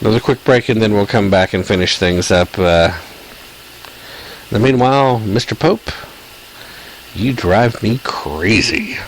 Another quick break, and then we'll come back and finish things up. In the meanwhile, Mr. Pope, you drive me crazy.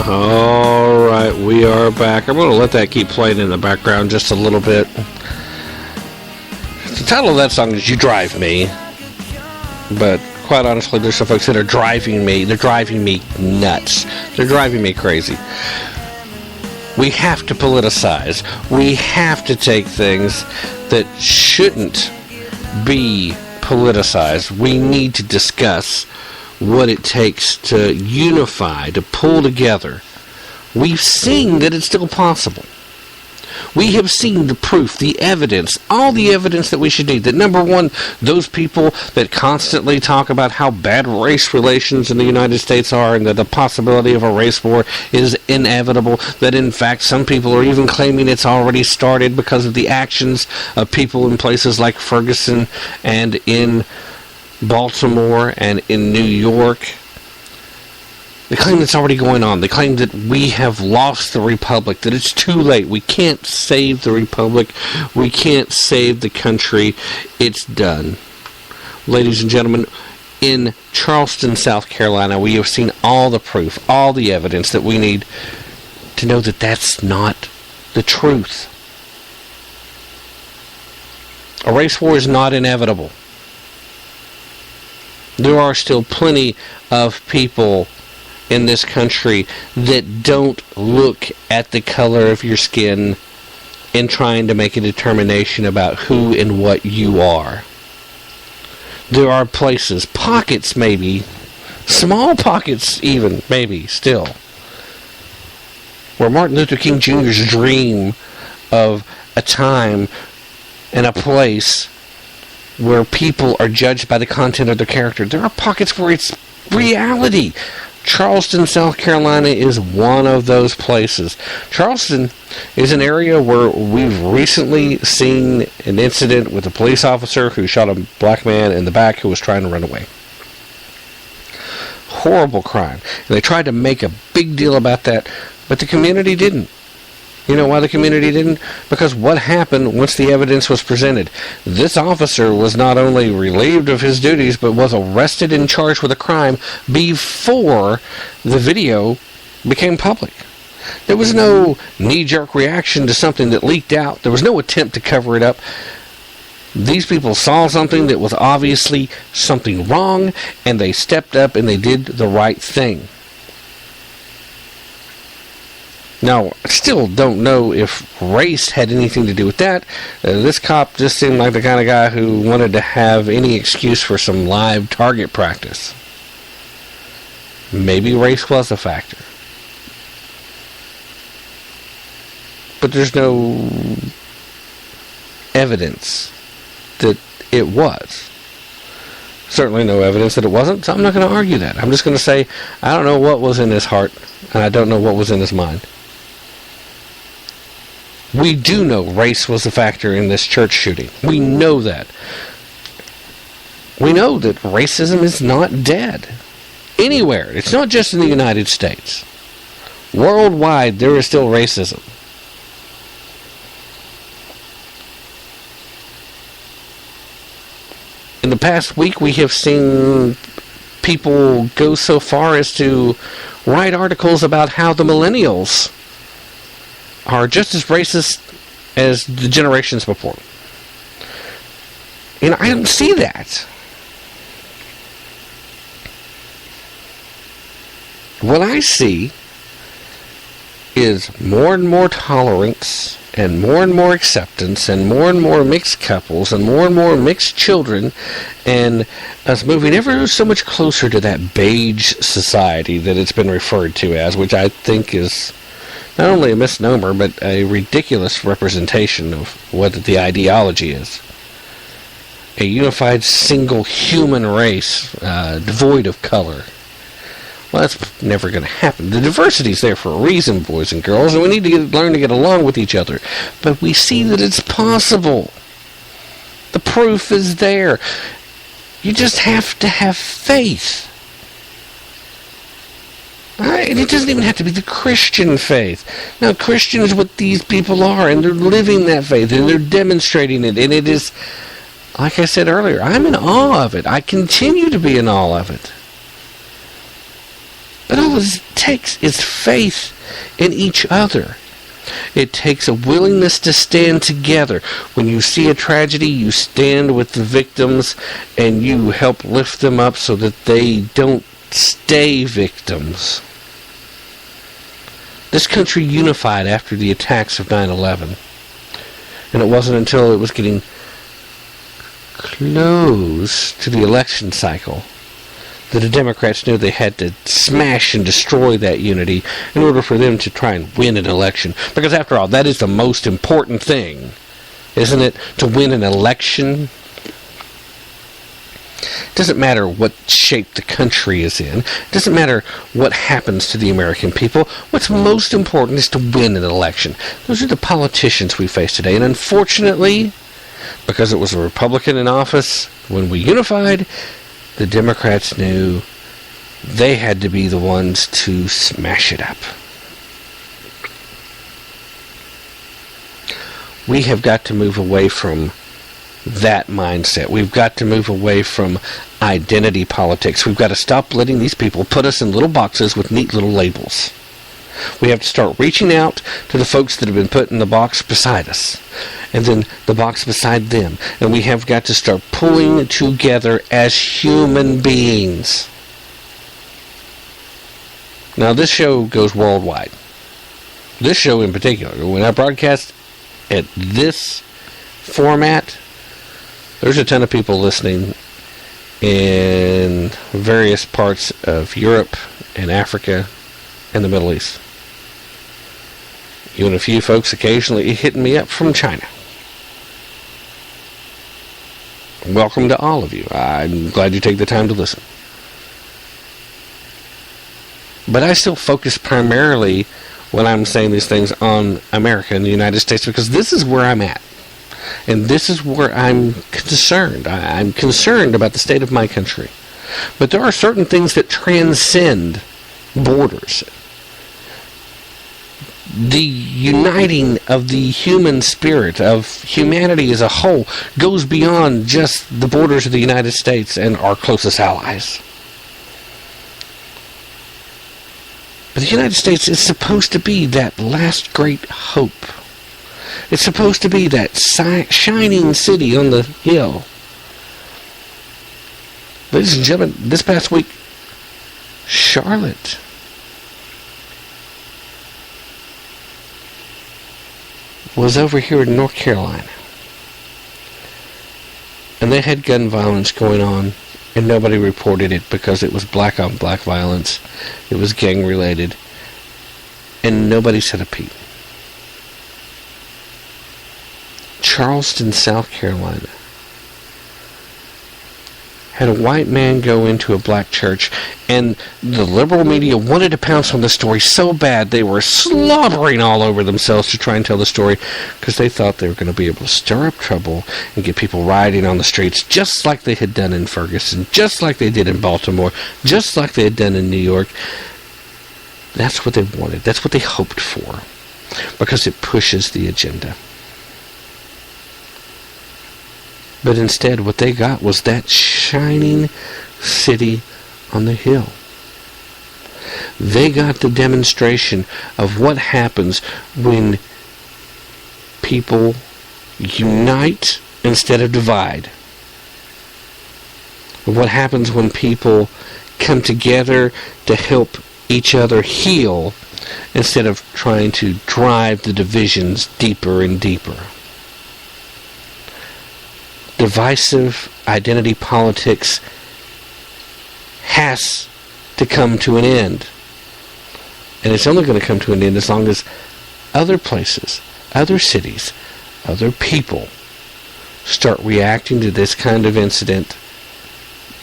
Alright, we are back. I'm going to let that keep playing in the background just a little bit. The title of that song is You Drive Me. But quite honestly, there's some folks that are driving me. They're driving me nuts. They're driving me crazy. We have to politicize. We have to take things that shouldn't be politicized. We need to discuss what it takes to unify, to pull together. We've seen that it's still possible. We have seen the proof, the evidence, all the evidence that we should need. That number one, those people that constantly talk about how bad race relations in the United States are and that the possibility of a race war is inevitable, that in fact some people are even claiming it's already started because of the actions of people in places like Ferguson and in Baltimore and in New York. They claim it's already going on. They claim that we have lost the Republic, that it's too late. We can't save the Republic. We can't save the country. It's done. Ladies and gentlemen, in Charleston, South Carolina, we have seen all the proof, all the evidence that we need to know that that's not the truth. A race war is not inevitable. There are still plenty of people in this country that don't look at the color of your skin in trying to make a determination about who and what you are. There are places, pockets maybe, small pockets even, maybe, still, where Martin Luther King Jr.'s dream of a time and a place where people are judged by the content of their character. There are pockets where it's reality. Charleston, South Carolina is one of those places. Charleston is an area where we've recently seen an incident with a police officer who shot a black man in the back who was trying to run away. Horrible crime. And they tried to make a big deal about that, but the community didn't. You know why the community didn't? Because what happened once the evidence was presented? This officer was not only relieved of his duties, but was arrested and charged with a crime before the video became public. There was no knee-jerk reaction to something that leaked out. There was no attempt to cover it up. These people saw something that was obviously something wrong, and they stepped up and they did the right thing. Now, I still don't know if race had anything to do with that. This cop just seemed like the kind of guy who wanted to have any excuse for some live target practice. Maybe race was a factor. but there's no evidence that it was. Certainly no evidence that it wasn't, so I'm not going to argue that. I'm just going to say, I don't know what was in his heart, and I don't know what was in his mind. We do know race was a factor in this church shooting. We know that. We know that racism is not dead. Anywhere. It's not just in the United States. Worldwide, there is still racism. In the past week, we have seen people go so far as to write articles about how the millennials are just as racist as the generations before. And I don't see that. What I see is more and more tolerance and more acceptance and more mixed couples and more mixed children, and us moving ever so much closer to that beige society that it's been referred to as, which I think is not only a misnomer but a ridiculous representation of what the ideology is. A unified single human race, devoid of color. Well, that's never going to happen. The diversity's there for a reason, boys and girls, and we need to learn to get along with each other. But we see that it's possible. The proof is there. You just have to have faith. And it doesn't even have to be the Christian faith. Now, Christian is what these people are, and they're living that faith, and they're demonstrating it, and it is, like I said earlier, I'm in awe of it. I continue to be in awe of it. But all it takes is faith in each other. It takes a willingness to stand together. When you see a tragedy, you stand with the victims and you help lift them up so that they don't stay victims. This country unified after the attacks of 9/11. And it wasn't until it was getting close to the election cycle that the Democrats knew they had to smash and destroy that unity in order for them to try and win an election. Because after all, that is the most important thing, isn't it? To win an election. It doesn't matter what shape the country is in. It doesn't matter what happens to the American people. What's most important is to win an election. Those are the politicians we face today. And unfortunately, because it was a Republican in office, when we unified, the Democrats knew they had to be the ones to smash it up. We have got to move away from that mindset. We've got to move away from identity politics. We've got to stop letting these people put us in little boxes with neat little labels. We have to start reaching out to the folks that have been put in the box beside us, and then the box beside them. And we have got to start pulling together as human beings. Now, this show goes worldwide. This show in particular, when I broadcast at this format, there's a ton of people listening in various parts of Europe and Africa and the Middle East. Even a few folks occasionally hitting me up from China. Welcome to all of you. I'm glad you take the time to listen. But I still focus primarily when I'm saying these things on America and the United States, because this is where I'm at. And this is where I'm concerned. I'm concerned about the state of my country. But there are certain things that transcend borders. The uniting of the human spirit, of humanity as a whole, goes beyond just the borders of the United States and our closest allies. But the United States is supposed to be that last great hope. It's supposed to be that shining city on the hill. Ladies and gentlemen, this past week, Charlotte was over here in North Carolina. And they had gun violence going on, and nobody reported it because it was black on black violence. It was gang related. And nobody said a peep. Charleston, South Carolina, had a white man go into a black church, and the liberal media wanted to pounce on the story so bad they were slobbering all over themselves to try and tell the story, because they thought they were going to be able to stir up trouble and get people rioting on the streets just like they had done in Ferguson, just like they did in Baltimore, just like they had done in New York. That's what they wanted. That's what they hoped for, because it pushes the agenda. But instead, what they got was that shining city on the hill. They got the demonstration of what happens when people unite instead of divide. What happens when people come together to help each other heal instead of trying to drive the divisions deeper and deeper. Divisive identity politics has to come to an end. And it's only going to come to an end as long as other places, other cities, other people start reacting to this kind of incident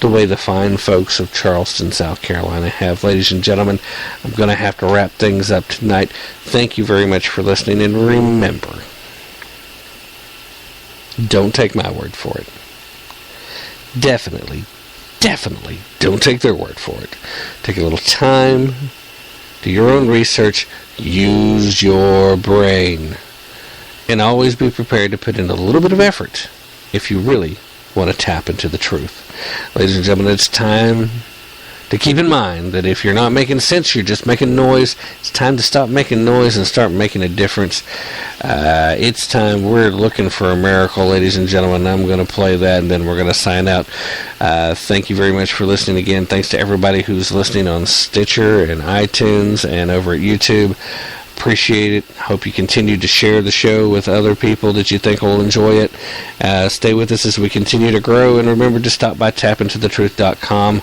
the way the fine folks of Charleston, South Carolina have. Ladies and gentlemen, I'm going to have to wrap things up tonight. Thank you very much for listening, and remember, don't take my word for it. Definitely don't take their word for it. Take a little time, do your own research, use your brain, and always be prepared to put in a little bit of effort if you really want to tap into the truth. Ladies and gentlemen, it's time to keep in mind that if you're not making sense, you're just making noise. It's time to stop making noise and start making a difference. It's time. We're looking for a miracle, ladies and gentlemen. I'm going to play that, and then we're going to sign out. Thank you very much for listening again. Thanks to everybody who's listening on Stitcher and iTunes and over at YouTube. Appreciate it. Hope you continue to share the show with other people that you think will enjoy it. Stay with us as we continue to grow, and remember to stop by tapintothetruth.com.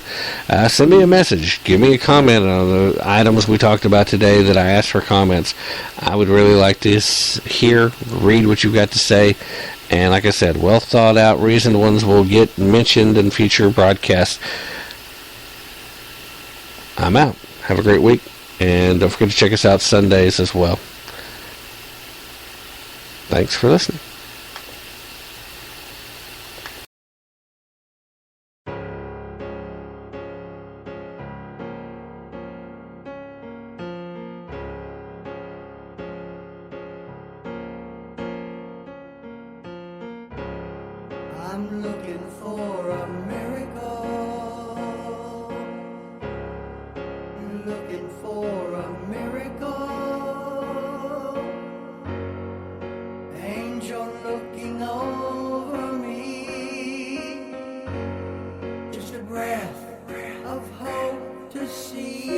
Send me a message. Give me a comment on the items we talked about today that I asked for comments. I would really like to read what you've got to say. And like I said, well thought out, reasoned ones will get mentioned in future broadcasts. I'm out. Have a great week. And don't forget to check us out Sundays as well. Thanks for listening. I'm looking for a miracle. Looking for a miracle. Angel looking over me. Just a breath of hope to see.